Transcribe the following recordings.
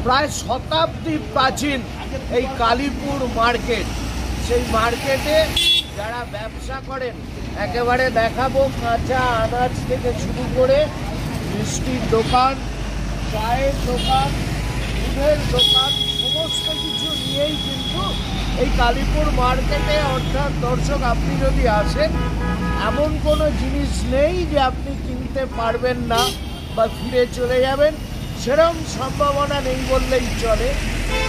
প্রায় শতাব্দী প্রাচীন এই কালীপুর মার্কেট। সেই মার্কেটে যারা ব্যবসা করেন একেবারে দেখাবো, কাঁচা আনাজ থেকে শুরু করে মিষ্টির দোকান, চায়ের দোকান, দুধের দোকান, সমস্ত কিছু নিয়েই কিন্তু এই কালীপুর মার্কেটে। অর্থাৎ দর্শক, আপনি যদি আসেন এমন কোনো জিনিস নেই যে আপনি কিনতে পারবেন না বা ফিরে চলে যাবেন, সেরকম সম্ভাবনা নেই বললেই চলে।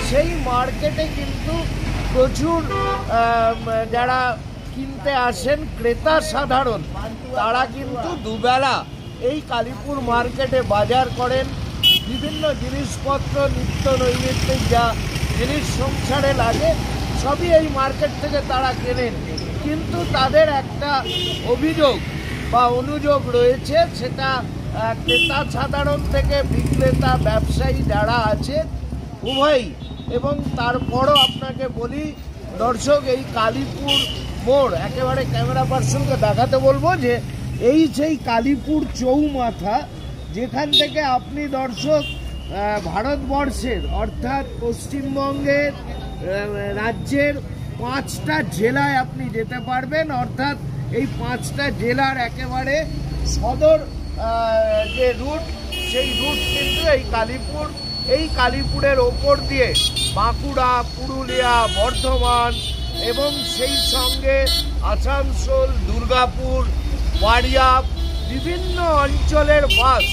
সেই মার্কেটে কিন্তু প্রচুর যারা কিনতে আসেন ক্রেতা সাধারণ, তারা কিন্তু দুবেলা এই কালীপুর মার্কেটে বাজার করেন। বিভিন্ন জিনিসপত্র, নিত্য নৈমিত্তিক যা জিনিস সংসারে লাগে সবই এই মার্কেট থেকে তারা কেনেন। কিন্তু তাদের একটা অভিযোগ বা অনুযোগ রয়েছে, সেটা ক্রেতা সাধারণ থেকে বিক্রেতা ব্যবসায়ী যারা আছে উভয়ই। এবং তারপরও আপনাকে বলি দর্শক, এই কালীপুর মোড় একেবারে ক্যামেরা পার্সনকে দেখাতে বলবো যে এই সেই কালীপুর চৌমাথা, যেখান থেকে আপনি দর্শক ভারতবর্ষের অর্থাৎ পশ্চিমবঙ্গের রাজ্যের 5টা জেলায় আপনি যেতে পারবেন। অর্থাৎ এই 5টা জেলার একেবারে সদর যে রুট, সেই রুট কিন্তু এই কালীপুর। এই কালীপুরের ওপর দিয়ে বাঁকুড়া, পুরুলিয়া, বর্ধমান এবং সেই সঙ্গে আসানসোল, দুর্গাপুর, বাড়িয়া, বিভিন্ন অঞ্চলের বাস,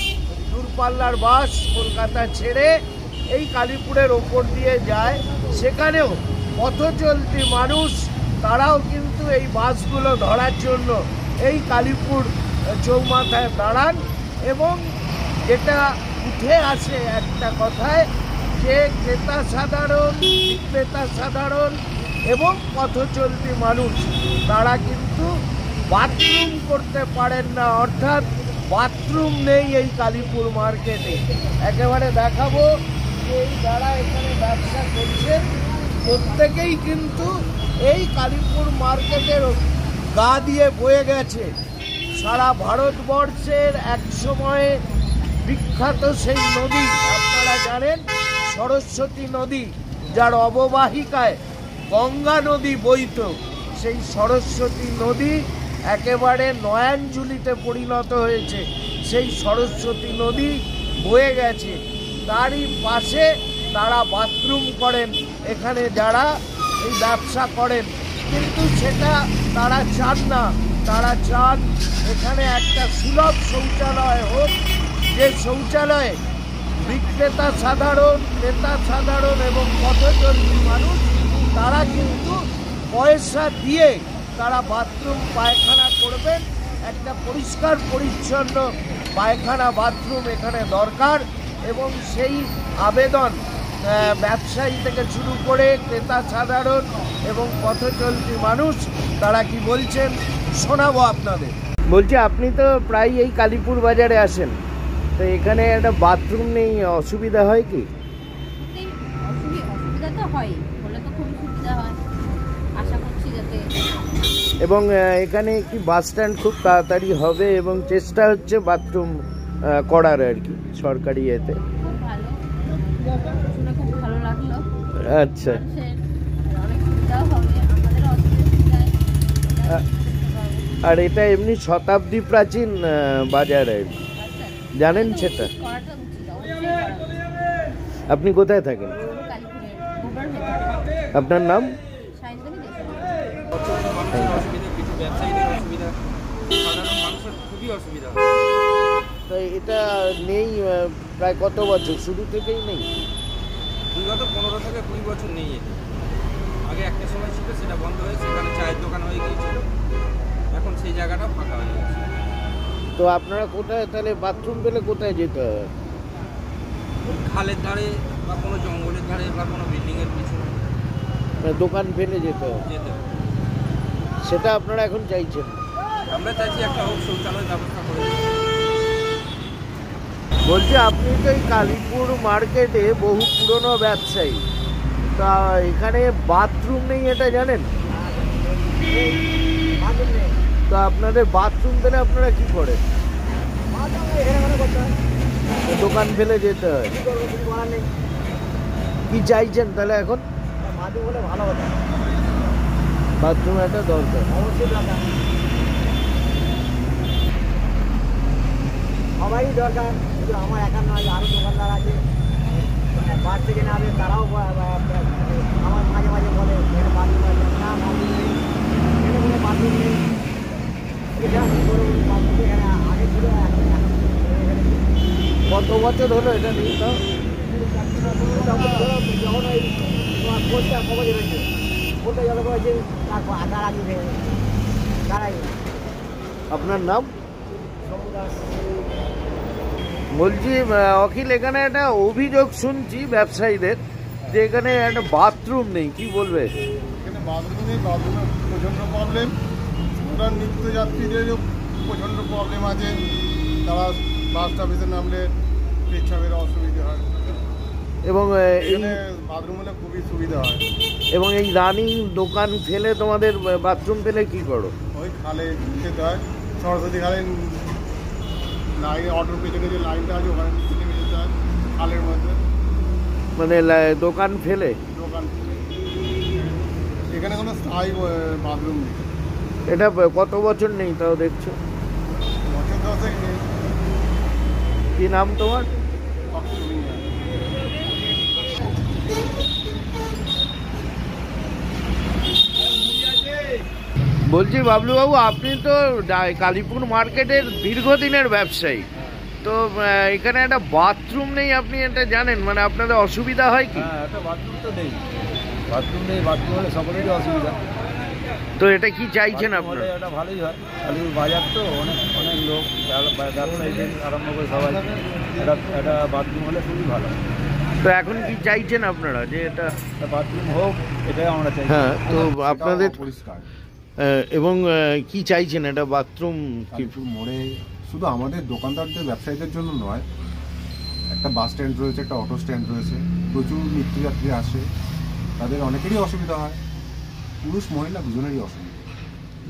দূরপাল্লার বাস কলকাতা ছেড়ে এই কালীপুরের ওপর দিয়ে যায়। সেখানেও পথচলতি মানুষ, তারাও কিন্তু এই বাসগুলো ধরার জন্য এই কালীপুর চৌমাথায় দাঁড়ান। এবং যেটা উঠে আসে একটা কথায়, যে ক্রেতা সাধারণ, বিক্রেতা সাধারণ এবং পথচলতি মানুষ তারা কিন্তু বাথরুম করতে পারেন না। অর্থাৎ বাথরুম নেই এই কালীপুর মার্কেটে। একেবারে দেখাবো যে এই যারা এখানে ব্যবসা করছেন প্রত্যেকেই কিন্তু এই কালীপুর মার্কেটের গা দিয়ে বয়ে গেছে সারা ভারতবর্ষের এক সময়ে বিখ্যাত সেই নদী, আপনারা জানেন সরস্বতী নদী, যার অববাহিকায় গঙ্গা নদী বইত। সেই সরস্বতী নদী একেবারে নয়াঞ্জলিতে পরিণত হয়েছে। সেই সরস্বতী নদী বয়ে গেছে, তারই পাশে তারা বাথরুম করেন এখানে যারা এই ব্যবসা করেন। কিন্তু সেটা তারা চান না, তারা চান এখানে একটা সুলভ শৌচালয় হোক, যে শৌচালয়ে বিক্রেতা সাধারণ, ক্রেতা সাধারণ এবং পথচলতি মানুষ তারা কিন্তু পয়সা দিয়ে তারা বাথরুম পায়খানা করবেন। একটা পরিষ্কার পরিচ্ছন্ন পায়খানা বাথরুম এখানে দরকার। এবং সেই আবেদন ব্যবসায়ী থেকে শুরু করে ক্রেতা সাধারণ এবং পথচলতি মানুষ তারা কি বলছেন শোনাবো আপনাদের। বলছি, আপনি তো প্রায় এই কালীপুর বাজারে আসেন, তো এখানে একটা বাথরুম নেই, অসুবিধা হয় কি? অসুবিধা তো হয়, বলে তো খুবই সুবিধা হয়, আশা করছি যাতে। এবং এখানে কি বাস স্ট্যান্ড খুব তাড়াতাড়ি হবে এবং চেষ্টা হচ্ছে বাথরুম করার আর কি সরকারি এতে। খুব ভালো, শুনে খুব ভালো লাগলো। আচ্ছা, অনেক সুবিধাও হবে, আমাদেরও অসুবিধা। আর এটা এমনি শতাব্দী প্রাচীন বাজার আর কি, জানেন সেটা? আপনি কোথায় থাকেন? আপনার নাম? তো এটা নেই প্রায় কত বছর? শুরু থেকেই নেই? বিগত 15 থেকে 20 বছর নেই এটা। আগে একটা সময় ছিল, সেটা বন্ধ হয়ে সেখানে চায়ের দোকান হয়ে গিয়েছিল, এখন সেই জায়গাটা ফাঁকা হয়ে গেছে। তো আপনারা কোথায় তাহলে বাথরুম পেলে কোথায় যেতে হয়? খালের ধারে বা কোনো জঙ্গলের ধারে বা কোনো বিল্ডিংয়ের পিছনে দোকান ফেলে যেতে হয়, সেটা আপনারা এখন চাইছেন? আমরা চাইছি একটা হোক শৌচালয় ব্যবস্থা করে। বলছি, আপনি তো এই কালীপুর মার্কেটে বহু পুরনো ব্যবসায়ী, তা এখানে বাথরুম নেই এটা জানেন? তো আপনাদের বাথরুম পেলে আপনারা কি করেন? দোকান ফেলে যেতে হয়। কি চাইছেন তাহলে এখন? বাথরুম হলে ভালো হতো, বাথরুম একটা দরকার। অবশ্যই দরকার, সবাই দরকার, শুধু আমার একা নয়, আরও দোকানদার আছে বাস থেকে নামে তারাও আমার মাঝে মাঝে বলে এখানে বাথরুম আছে না, বাথরুম নেই, এখানে কোনো বাথরুম নেই, এটা বাথরুম এখানে আগে ছিল এখন কত বছর হলো এটা নেই? তাও যখন ওই তোমার পোস্টটা কবে রয়েছে ওটা জল করেছে তারপর তার আগে ভেঙে তারাই আপনার নাম? বলছি অখিল, এখানে একটা অভিযোগ শুনছি ব্যবসায়ীদের যে এখানে একটা বাথরুম নেই, কি বলবে? এখানে বাথরুম নেই, বাথরুমের প্রচণ্ড প্রবলেম, ওটা নিত্যযাত্রীদেরও প্রচণ্ড প্রবলেম আছে, তারা বাস স্টপেজে নামলে পেচ্ছাপের অসুবিধা হয়, এবং এখানে বাথরুম হলে খুবই সুবিধা হয়। এবং এই রানিং দোকান ফেলে তোমাদের বাথরুম পেলে কি করো? ওই খালে যেতে হয়, সরস্বতী খালে লাইন, অটোর পেছনে যে লাইনটা আছে ওখানে নিচে নেমে যেতে হয় খালের মধ্যে, মানে দোকান ফেলে? দোকান এখানে কোনো স্থায়ী বাথরুম নেই, এটা কত বছর নেই তাও দেখছো? বছর 10 নেই। কি নাম তোমার? বলছি বাবলুবাবু, আপনি তো কালীপুর মার্কেটের দীর্ঘদিনের ব্যবসায়ী, তো এখানে একটা বাথরুম নেই, আপনি এটা জানেন, মানে আপনাদের অসুবিধা হয় কি? হ্যাঁ, একটা বাথরুম তো নেই, বাথরুম নেই, বাথরুম হলে সকলেরই অসুবিধা। তো এটা কি চাইছেন আপনারা? এটা ভালোই হয়, কালীপুর বাজার তো অনেক অনেক লোক, ব্যবসায়ীদের আরম্ভ করে সবাই, একটা বাথরুম হলে খুবই ভালো। তো এখন কি চাইছেন আপনারা যে এটা বাথরুম হোক, এটাই আমরা চাই। হ্যাঁ, তো আপনাদের পরিষ্কার এবং কি চাইছেন এটা বাথরুম কি? কালীপুর মোড়ে শুধু আমাদের দোকানদারদের ব্যবসায়ীদের জন্য নয়, একটা বাস স্ট্যান্ড রয়েছে, একটা অটো স্ট্যান্ড রয়েছে, প্রচুর নিত্যযাত্রী আসে, তাদের অনেকেরই অসুবিধা হয়, পুরুষ মহিলা দুজনেরই অসুবিধা।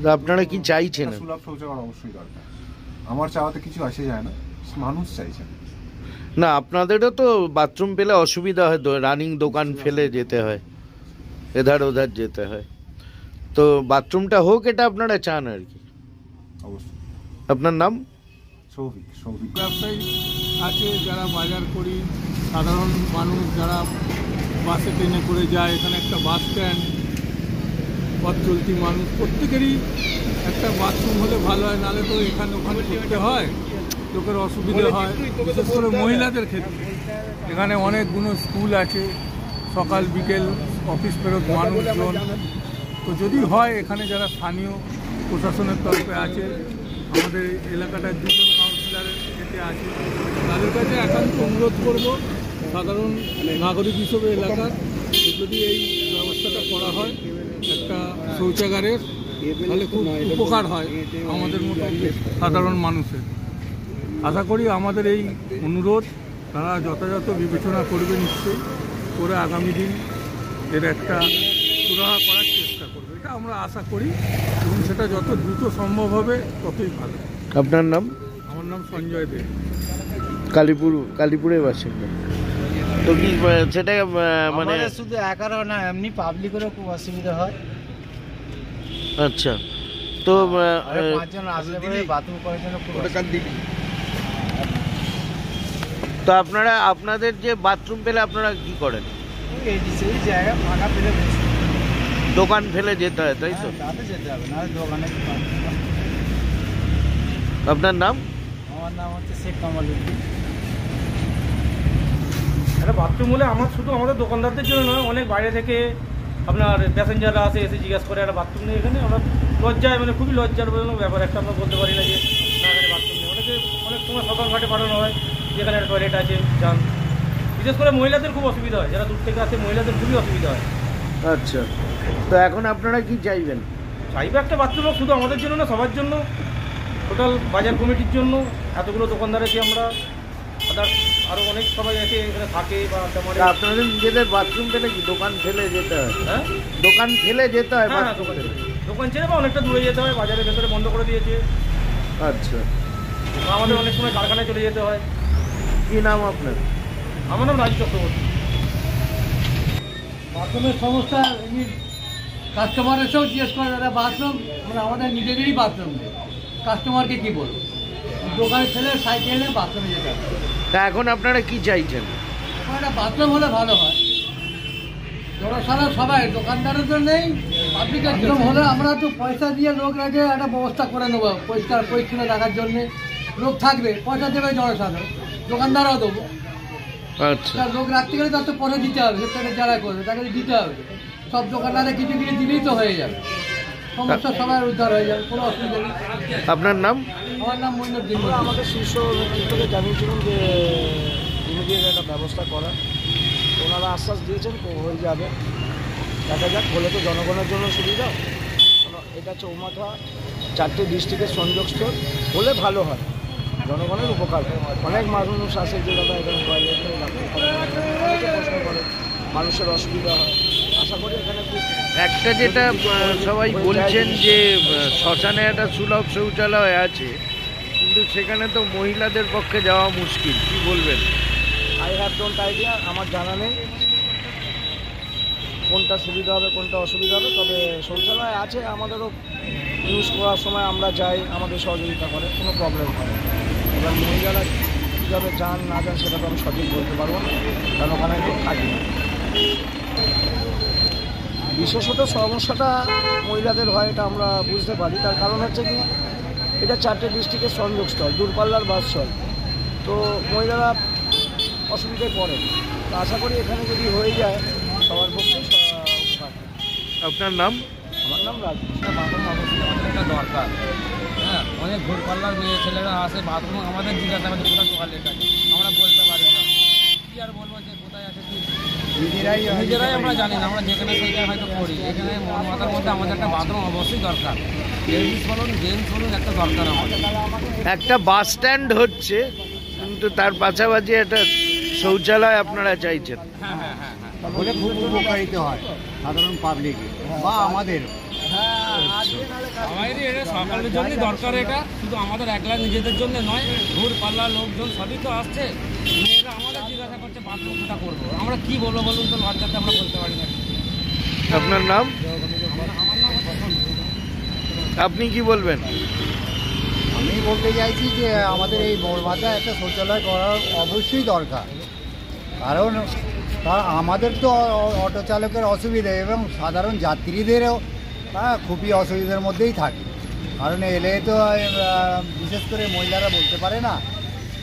তো আপনারা কি চাইছেন? সুলভ শৌচাগার অবশ্যই দরকার, আমার চাওয়াতে কিছু আসে যায় না, মানুষ চাইছেন। না, আপনাদেরও তো বাথরুম পেলে অসুবিধা হয়, রানিং দোকান ফেলে যেতে হয়, এধার ওধার যেতে হয়, তো বাথরুমটা হোক এটা আপনারা চান আর কি। অবশ্যই। আপনার নাম? সৌভিক। ব্যবসায়ী আছে যারা বাজার করি, সাধারণ মানুষ যারা বাসে ট্রেনে করে যায়, এখানে একটা বাস স্ট্যান্ড, পথ চলতি মানুষ প্রত্যেকেরই একটা বাথরুম হলে ভালো হয়, নাহলে তো এখানে ওখানে করতে হয়, লোকের অসুবিধা হয়, বিশেষ করে মহিলাদের ক্ষেত্রে। এখানে অনেকগুলো স্কুল আছে, সকাল বিকেল অফিস ফেরত মানুষজন, তো যদি হয় এখানে যারা স্থানীয় প্রশাসনের তরফে আছে, আমাদের এলাকাটায় 2 জন কাউন্সিলর এতে আছে, তাদের কাছে একান্ত অনুরোধ করব সাধারণ নাগরিক হিসেবে এলাকার, যদি এই ব্যবস্থাটা করা হয় একটা শৌচাগারের, তাহলে খুব উপকার হয় আমাদের মতো সাধারণ মানুষের। আশা করি আমাদের এই অনুরোধ তারা যথাযথ বিবেচনা করবে নিশ্চয়ই, করে আগামী দিন এর একটা সুরাহা করার চেষ্টা করবে, এটা আমরা আশা করি, এবং সেটা যত দ্রুত সম্ভব হবে ততই ভালো। আপনার নাম? আমার নাম সঞ্জয় দে, কালীপুরের বাসিন্দা। তো কি সেটা মানে শুধু একারও না, এমনি পাবলিকেরও খুব অসুবিধা হয়। আচ্ছা, তো 5 জন আসলে পরে বাথরুম করার জন্য খুব তো আপনাদের যে বাথরুম পেলে আপনারা কি করেন? সেই জায়গা ফাঁকা পেলে দোকান ফেলে যেতে হয়, তাই তো? তাতে যেতে হবে, না দোকানে। আপনার নাম? আমার নাম হচ্ছে শেখ কামাল উদ্দিন। একটা বাথরুম হলে শুধু আমাদের দোকানদারদের জন্য নয়, অনেক বাইরে থেকে আপনার প্যাসেঞ্জাররা এসে জিজ্ঞাসা করে একটা বাথরুম নেই এখানে, আমরা লজ্জায়, মানে খুবই লজ্জাজনক ব্যাপার একটা, আমরা বলতে পারি না যে না এখানে বাথরুম নেই। অনেক সময় সকাল ঘাটে পাঠানো হয় যেখানে একটা টয়লেট আছে, যান। বিশেষ করে মহিলাদের খুব অসুবিধা হয়, যারা দূর থেকে আসে মহিলাদের খুবই অসুবিধা হয়। আচ্ছা, তো এখন আপনারা কি চাইবেন? চাইবে একটা বাথরুম হোক, শুধু আমাদের জন্য না, সবার জন্য, টোটাল বাজার কমিটির জন্য। এতগুলো দোকানদার আছে, আমরা আদার্স আরও অনেক সবাই আছে এখানে থাকে বা আপনাদের নিজেদের বাথরুম পেলে কি দোকান ফেলে যেতে হয়? হ্যাঁ, দোকান ফেলে যেতে হয়? হ্যাঁ, দোকান ছেড়ে বা অনেকটা দূরে যেতে হয়, বাজারের ভেতরে বন্ধ করে দিয়েছে। আচ্ছা, আমাদের অনেক সময় কারখানায় চলে যেতে হয়। কি নাম আপনার? আমার নাম রাজু চক্রবর্তী। বাথরুমের সমস্যা এমনি কাস্টমার এসেও জিজ্ঞেস করে দাদা বাথরুম মানে আমাদের নিজেদেরই বাথরুম নেই, কাস্টমারকে কি বলবো, দোকানে ছেলে সাইকেলে বাথরুমে যেতে হবে। তা এখন আপনারা কি চাইছেন? এখন একটা বাথরুম হলে ভালো হয়, জনসাধারণ সবাই দোকানদারের জন্য নেই, পাবলিকের জন্য হলে আমরা তো পয়সা দিয়ে লোক রাখে একটা ব্যবস্থা করে নেবো, পরিষ্কার পরিচ্ছন্ন রাখার জন্যে লোক থাকবে, পয়সা দেবে জনসাধারণ, দোকানদারও দেবো। আচ্ছা, তার লোক রাখতে গেলে তার তো পয়সা দিতে হবে, সেটা যারা করবে তাকে দিতে হবে। সব দোকানদারে কিছু কিছু দিলেই তো হয়ে যাবে, সমস্যা সবার উদ্ধার হয়ে যাবে, কোনো অসুবিধা নেই। আপনার নাম? আমার নাম মইনুদ্দিন। আমরা আমাদের শীর্ষ নেতৃত্বকে জানিয়েছিলাম যে ইমিডিয়েট একটা ব্যবস্থা করা, ওনারা আশ্বাস দিয়েছেন হয়ে যাবে, দেখা যাক, হলে তো জনগণের জন্য সুবিধা। এটা চৌমাথা 4টে ডিস্ট্রিক্টের সংযোগস্থল, হলে ভালো হয়, জনগণের উপকার হয়। অনেক মানুষ আসে যে দাদা এখানে টয়লেট নেই, অনেকে প্রশ্ন করে, মানুষের অসুবিধা হয়। আশা করি এখানে একটা যেটা সবাই বলছেন যে শ্মশানে একটা সুলভ শৌচালয় আছে, কিন্তু সেখানে তো মহিলাদের পক্ষে যাওয়া মুশকিল, কি বলবেন? আই হ্যাভ ডোন্ট আইডিয়া, আমার জানা নেই কোনটা সুবিধা হবে কোনটা অসুবিধা হবে, তবে শৌচালয় আছে, আমাদেরও ইউজ করার সময় আমরা যাই, আমাদের সহযোগিতা করে, কোনো প্রবলেম হয় না। এবার মহিলারা কীভাবে যান না যান সেটা তো আমি সঠিক বলতে পারবো না, কারণ ওখানে আমি থাকি না। বিশেষত সমস্যাটা মহিলাদের হয় এটা আমরা বুঝতে পারি, তার কারণ হচ্ছে কি এটা 4টে ডিস্ট্রিক্টের সংযোগস্থল, দূরপাল্লার বাসস্থল, তো মহিলারা অসুবিধায় পড়ে। তো আশা করি এখানে যদি হয়ে যায় সবার পক্ষে উপকার। আপনার নাম? আমার নাম রাজকৃষ্ণ। বাথরুম অবশ্যই আমাদের একটা দরকার। হ্যাঁ, অনেক দূরপাল্লার মেয়ে ছেলেরা আসে, বাথরুম আমাদের জিজ্ঞাসা করে কোথায় টয়লেট আছে, আমরা বলতে পারি না, কি আর বলবো যে কোথায় আছে কি নিজেরাই আমরা জানি না, আমরা যেখানে সেইখানে হয়তো করি। এখানে মাথার মধ্যে আমাদের একটা বাথরুম অবশ্যই দরকার, লেডিস বলুন জেন্টস বলুন, একটা দরকার আমাদের। একটা বাস স্ট্যান্ড হচ্ছে, কিন্তু তার পাশাপাশি একটা শৌচালয় আপনারা চাইছেন। হ্যাঁ হ্যাঁ হ্যাঁ হ্যাঁ, হলে খুব উপকারিত হয় সাধারণ পাবলিকে বা আমাদের। আমাদেরই এটা সকালের জন্যই দরকার, এটা শুধু আমাদের একলা নিজেদের জন্য নয়, দূরপাল্লার লোকজন সবই তো আসছে, মেয়েরা আমাদের জিজ্ঞাসা করছে বাথরুম কোথা করবো, আমরা কি বলবো বলুন তো, লজ্জাতে আমরা বলতে পারি না। আপনার নাম? আমার নাম হচ্ছে আপনি কি বলবেন? আমি বলতে চাইছি যে আমাদের এই বড়বাজার একটা শৌচালয় করার অবশ্যই দরকার, কারণ আমাদের তো অটো চালকের অসুবিধা এবং সাধারণ যাত্রীদেরও খুবই অসুবিধার মধ্যেই থাকে, কারণ এলে তো বিশেষ করে মহিলারা বলতে পারে না,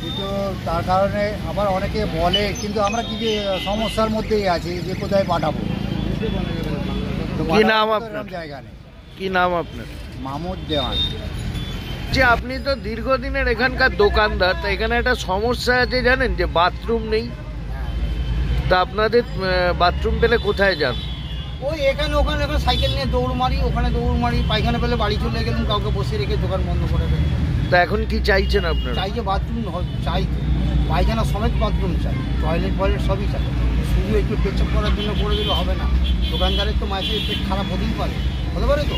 কিন্তু তার কারণে আবার অনেকে বলে, কিন্তু আমরা কি সমস্যার মধ্যেই আছি যে কোথায় পাঠাবো। কি নাম আপনার? জায়গা নেই। কি নাম আপনার? মাহমুদ দেওয়ান। যে আপনি তো দীর্ঘদিনের এখানকার দোকানদার, তা এখানে একটা সমস্যা আছে জানেন, যে বাথরুম নেই। তা আপনাদের বাথরুম পেলে কোথায় যান? ওই এখানে ওখানে সাইকেল নিয়ে দৌড় মারি, ওখানে দৌড় মারি, পায়খানা পেলে বাড়ি চলে গেলাম, কাউকে বসে রেখে দোকান বন্ধ করে দেয়। তা এখন কি চাইছেন আপনারা? চাই যে বাথরুম চাই, পায়খানা সমেত বাথরুম চাই, টয়লেট ফয়লেট সবই চাই, শুধু একটু পেচ্ছাপ করার জন্য করে দিলে হবে না। দোকানদারের তো মাসে পেট খারাপ হতেই পারে, হতে পারে তো,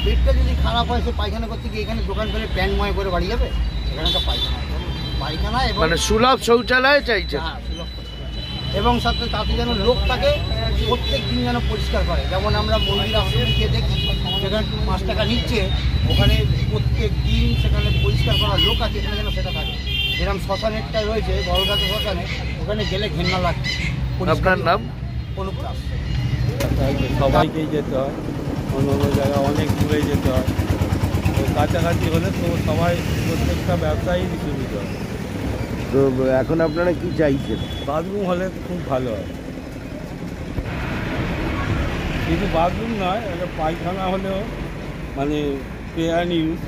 পেটটা যদি খারাপ হয় সে পায়খানা করতে গিয়ে এখানে দোকান ফেলে প্যান ময় করে বাড়ি যাবে, এখানে তো পায়খানা এবং মানে সুলভ শৌচালয় চাইছেন? হ্যাঁ, সুলভ এবং সাথে তাতে যেন লোক থাকে, প্রত্যেক দিন যেন পরিষ্কার করে। যেমন আমরা মন্দির আশ্রমে গিয়ে দেখি সেখানে 5 টাকা নিচ্ছে, ওখানে প্রত্যেক দিন সেখানে পরিষ্কার করার লোক আছে, এখানে যেন সেটা থাকে। যেরকম শ্মশানেরটা রয়েছে বড়গাছা শ্মশানে, ওখানে গেলে ঘেন্না লাগছে। আপনার নাম? অনুপ দাস। সবাইকেই যেতে হয়, অন্য অন্য জায়গায় অনেক দূরে যেতে হয়, তো কাছাকাছি হলে তো সবাই প্রত্যেকটা ব্যবসায়ীর সুবিধা হয়। তো এখন আপনারা কি চাইছেন? বাথরুম হলে খুব ভালো হয়, কিন্তু বাথরুম নয়, একটা পায়খানা হলেও মানে পে অ্যান্ড ইউজ,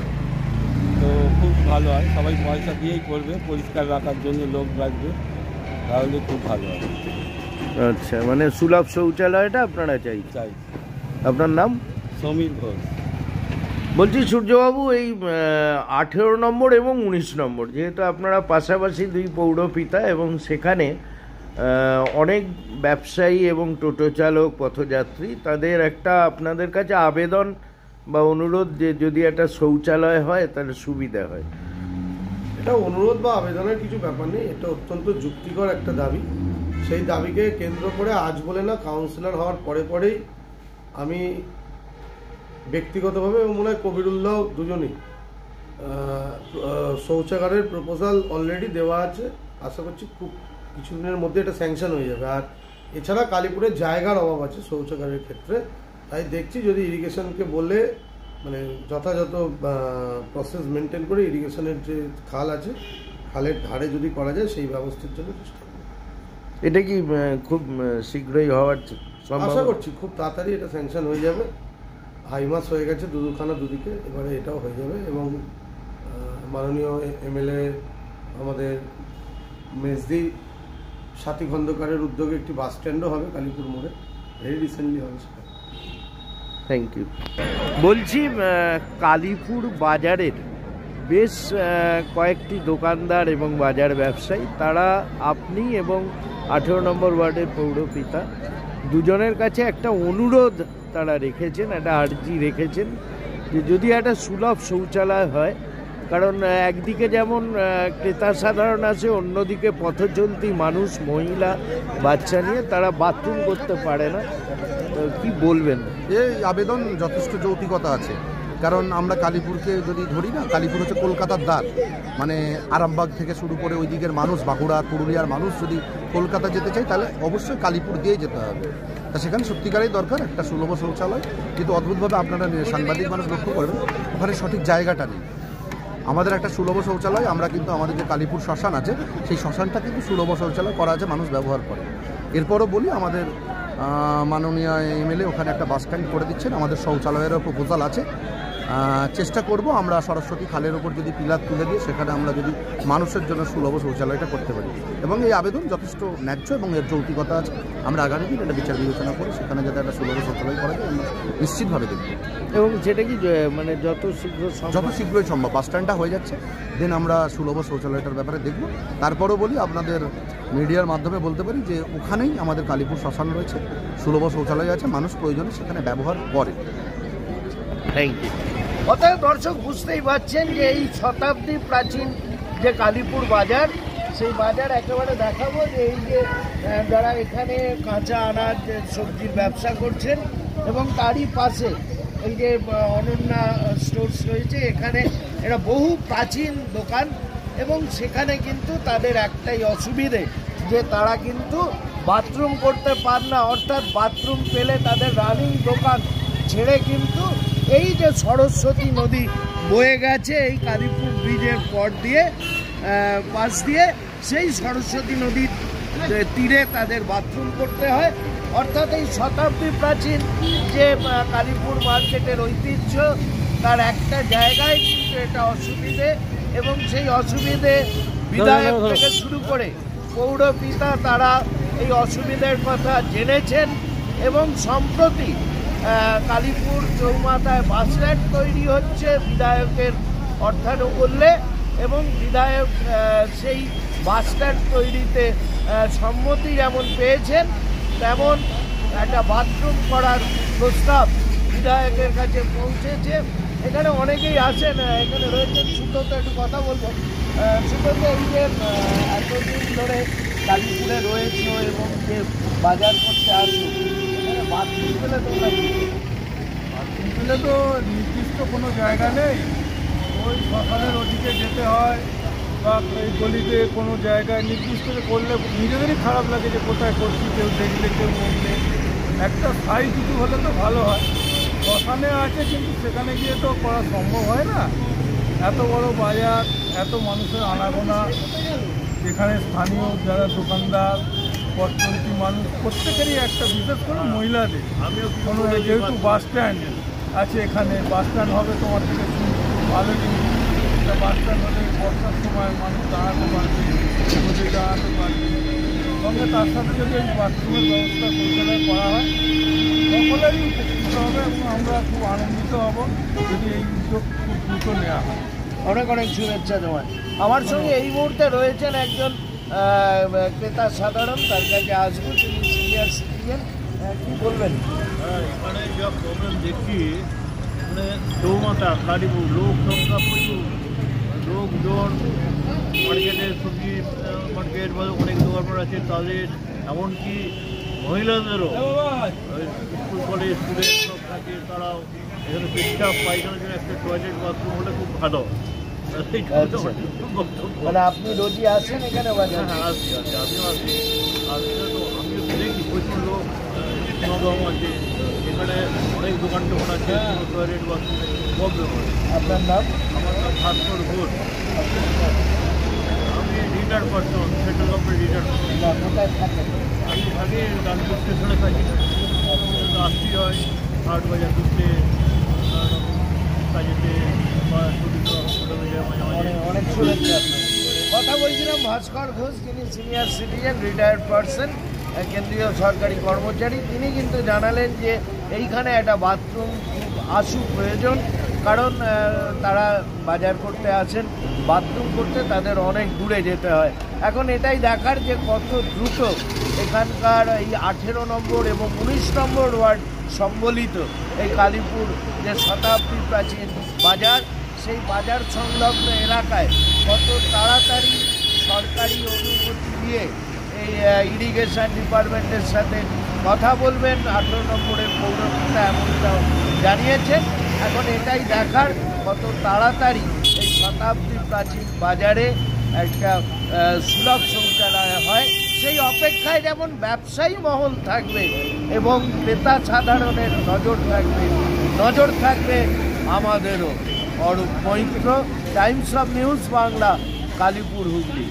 তো খুব ভালো হয়, সবাই পয়সা দিয়েই করবে, পরিষ্কার রাখার জন্য লোক রাখবে, তাহলে খুব ভালো হয়। আচ্ছা, মানে সুলভ শৌচালয়টা আপনারা চাই। আপনার নাম? সমীর ঘোষ। বলছি সূর্যবাবু, এই 18 নম্বর এবং 19 নম্বর, যেহেতু আপনারা পাশাপাশি দুই পৌরপিতা, এবং সেখানে অনেক ব্যবসায়ী এবং টোটো চালক পথযাত্রী, তাদের একটা আপনাদের কাছে আবেদন বা অনুরোধ যে যদি একটা শৌচালয় হয় তাহলে সুবিধা হয়। এটা অনুরোধ বা আবেদনের কিছু ব্যাপার নেই, এটা অত্যন্ত যুক্তিকর একটা দাবি। সেই দাবিকে কেন্দ্র করে আজ বলে না, কাউন্সিলর হওয়ার পরে পরেই আমি ব্যক্তিগতভাবে এবং মনে হয় কবিরুল্লাহ দুজনই শৌচাগারের প্রপোজাল অলরেডি দেওয়া আছে। আশা করছি খুব কিছুদিনের মধ্যে এটা স্যাংশন হয়ে যাবে। আর এছাড়া কালীপুরের জায়গার অভাব আছে শৌচাগারের ক্ষেত্রে, তাই দেখছি যদি ইরিগেশনকে বলে মানে যথাযথ প্রসেস মেনটেন করে ইরিগেশনের যে খাল আছে খালের ধারে যদি করা যায় সেই ব্যবস্থার জন্য চেষ্টা করব। এটা কি খুব শীঘ্রই হওয়ার আশা করছি খুব তাড়াতাড়ি এটা স্যাংশন হয়ে যাবে। হাইমাস হয়ে গেছে দুখানা দুদিকে, এবারে এটাও হয়ে যাবে। এবং মাননীয় এমএলএ আমাদের মেজদি সাথী খন্দকারের উদ্যোগে একটি বাস স্ট্যান্ডও হবে কালীপুর মোড়ে, ভেরি রিসেন্টলি হবে সেটা। Thank you. বলছি কালীপুর বাজারের বেশ কয়েকটি দোকানদার এবং বাজার ব্যবসায়ী তারা আপনি এবং 18 নম্বর ওয়ার্ডের পৌরপিতা দুজনের কাছে একটা অনুরোধ তারা রেখেছেন, একটা আর্জি রেখেছেন যে যদি একটা সুলভ শৌচালয় হয়, কারণ একদিকে যেমন ক্রেতা সাধারণ আছে, অন্যদিকে পথচলতি মানুষ, মহিলা, বাচ্চা নিয়ে তারা বাথরুম করতে পারে না। তো কী বলবেন? এই আবেদন যথেষ্ট যৌক্তিকতা আছে, কারণ আমরা কালীপুরকে যদি ধরি না, কালীপুর হচ্ছে কলকাতার দ্বার, মানে আরামবাগ থেকে শুরু করে ওই দিকের মানুষ, বাঁকুড়া পুরুলিয়ার মানুষ যদি কলকাতা যেতে চায় তাহলে অবশ্যই কালীপুর দিয়ে যেতে হবে। তা সেখানে সত্যিকারই দরকার একটা সুলভ শৌচালয়। কিন্তু অদ্ভুতভাবে আপনারা সাংবাদিক মানুষ লক্ষ্য করবেন ওখানে সঠিক জায়গাটা নেই। আমাদের একটা সুলভ শৌচালয়, আমরা কিন্তু আমাদের যে কালীপুর শ্মশান আছে সেই শ্মশানটা কিন্তু সুলভ শৌচালয় করা আছে, মানুষ ব্যবহার করে। এরপরও বলি আমাদের মাননীয় এমএলএ ওখানে একটা বাস স্ট্যান্ড করে দিচ্ছেন, আমাদের শৌচালয়েরও প্রপোজাল আছে। চেষ্টা করব আমরা সরস্বতী খালের ওপর যদি পিলার তুলে দিয়ে সেখানে আমরা যদি মানুষের জন্য সুলভ শৌচালয়টা করতে পারি। এবং এই আবেদন যথেষ্ট ন্যায্য এবং এর যৌক্তিকতা আছে। আমরা আগামী দিন এটা বিচার বিবেচনা করে সেখানে যাতে একটা সুলভ শৌচালয় করা যায় আমরা নিশ্চিতভাবে দেখব। এবং সেটা কি মানে যত শীঘ্রই সম্ভব বাস স্ট্যান্ডটা হয়ে যাচ্ছে, দেন আমরা সুলভ শৌচালয়টার ব্যাপারে দেখব। তারপরও বলি আপনাদের মিডিয়ার মাধ্যমে বলতে পারি যে ওখানেই আমাদের কালীপুর শ্মশান রয়েছে, সুলভ শৌচালয় আছে, মানুষ প্রয়োজনে সেখানে ব্যবহার করে। Thank you. অতএব দর্শক বুঝতেই পারছেন যে এই শতাব্দী প্রাচীন যে কালীপুর বাজার, সেই বাজার একেবারে দেখাবো যে এই যে যারা এখানে কাঁচা আনাজ সবজির ব্যবসা করছেন এবং তারই পাশে এই যে অনন্যা স্টোর্স রয়েছে, এখানে এটা বহু প্রাচীন দোকান এবং সেখানে কিন্তু তাদের একটাই অসুবিধে যে তারা কিন্তু বাথরুম করতে পার না, অর্থাৎ বাথরুম পেলে তাদের রানিং দোকান ছেড়ে কিন্তু এই যে সরস্বতী নদী বয়ে গেছে এই কালীপুর ব্রিজের পর দিয়ে পাশ দিয়ে, সেই সরস্বতী নদীর তীরে তাদের বাথরুম করতে হয়। অর্থাৎ এই শতাব্দী প্রাচীন যে কালীপুর মার্কেটের ঐতিহ্য তার একটা জায়গায় কিন্তু এটা অসুবিধে, এবং সেই অসুবিধে বিধায়ক থেকে শুরু করে পৌরপিতা তারা এই অসুবিধার কথা জেনেছেন এবং সম্প্রতি কালীপুর চৌমাথায় বাস স্ট্যান্ড তৈরি হচ্ছে বিধায়কের অর্থানুকূল্যে, এবং বিধায়ক সেই বাস স্ট্যান্ড তৈরিতে সম্মতি যেমন পেয়েছেন তেমন একটা বাথরুম করার প্রস্তাব বিধায়কের কাছে পৌঁছেছে। এখানে অনেকেই আসেন, এখানে রয়েছেন সুতোতে একটু কথা বলবো। সুতোতে এই যে এতদিন ধরে কালীপুরে রয়েছে এবং যে বাজার করতে আসো, এখানে বাথরুম পেলে তোমরা বাথরুম পেলে তো নির্দিষ্ট কোনো জায়গা নেই, ওই শ্মশানের ওদিকে যেতে হয় বা এই গলিতে কোনো জায়গায় নির্দিষ্ট করলে নিজেদেরই খারাপ লাগে যে কোথায় করছি, কেউ দেখলে কেউ বললে। একটা স্থায়ী কিছু হলে তো ভালো হয়। শ্মশানে আছে কিন্তু সেখানে গিয়ে তো করা সম্ভব হয় না, এত বড় বাজার, এত মানুষের আনাগোনা, যেখানে স্থানীয় যারা দোকানদার, পথচলতি মানুষ প্রত্যেকেরই একটা, বিশেষ করে মহিলাদের কোনো, যেহেতু বাস স্ট্যান্ড আছে এখানে, বাস স্ট্যান্ড হবে তোমার থেকে ভালো জিনিস। বাস স্ট্যান্ড হলে বর্ষার সময় মানুষ দাঁড়াতে পারবে, নদী দাঁড়াতে পারবে, সঙ্গে তার সাথে যদি এই বাথরুমের ব্যবস্থা শৌচালয় করা হয় সকলেরই উপকৃত হবে এবং আমরা খুব আনন্দিত হব যদি এই উদ্যোগ খুব দ্রুত নেওয়া হয়। অনেক অনেক শুভেচ্ছা তোমার। আমার সঙ্গে এই মুহূর্তে রয়েছেন একজন ক্রেতা সাধারণ, তার কাছে আসবো, তিনি সিনিয়র সিটিজেন, কী বলবেন? এখানে যা প্রবলেম দেখছি, মানে চৌমাথা কালীপুর লোক সংখ্যা প্রচুর, লোকজন মার্কেটের সবজি মার্কেট বা অনেক দোকানপাট আছে তাদের, এমনকি মহিলাদেরও স্কুল কলেজ স্টুডেন্ট সব থাকে, তারাও এখানে পেশাব পায়খানার জন্য একটা টয়লেট বাথরুম হলে খুব ভালো। মানে আপনি রোজই আসেন এখানে বাজার? হ্যাঁ আসছি, আমিও আসি। আমিও তো দেখি প্রচুর লোক সমাগম আছে এখানে, অনেক দোকান টোকান আছে, টয়লেট বাথরুমের প্রবলেম হয়। আপনার নাম? আমার নাম ভাস্কর ঘোষ। আমি retired person, central government retired. কোথায় থাকেন? আমি থাকি কানপুর স্টেশনে থাকি, আসতেই হয় হাট বাজার ঘুরতে, কাজেতে বা হসপিটালে যায় মাঝে মাঝে। অনেক শুনেছি আপনার কথা। বলছিলাম ভাস্কর ঘোষ, যিনি সিনিয়র সিটিজেন, রিটায়ার্ড পারসন, কেন্দ্রীয় সরকারি কর্মচারী। তিনি কিন্তু জানালেন যে এইখানে একটা বাথরুম খুব আশু প্রয়োজন, কারণ তারা বাজার করতে আসেন, বাথরুম করতে তাদের অনেক দূরে যেতে হয়। এখন এটাই দেখার যে কত দ্রুত এখানকার এই 18 নম্বর এবং 19 নম্বর ওয়ার্ড সম্বলিত এই কালীপুর যে শতাব্দী প্রাচীন বাজার, সেই বাজার সংলগ্ন এলাকায় কত তাড়াতাড়ি সরকারি অনুমতি দিয়ে এই ইরিগেশন ডিপার্টমেন্টের সাথে কথা বলবেন। 18 নম্বরের পৌরপিতা এমনটা জানিয়েছেন। এখন এটাই দেখার কত তাড়াতাড়ি এই শতাব্দী প্রাচীন বাজারে একটা সুলভ শৌচালয় হয়, সেই অপেক্ষায় যেমন ব্যবসায়ী মহল থাকবে এবং ক্রেতা সাধারণের নজর থাকবে আমাদেরও। Arup Maitra, Times of News Bangla, Kalipur, Hooghly.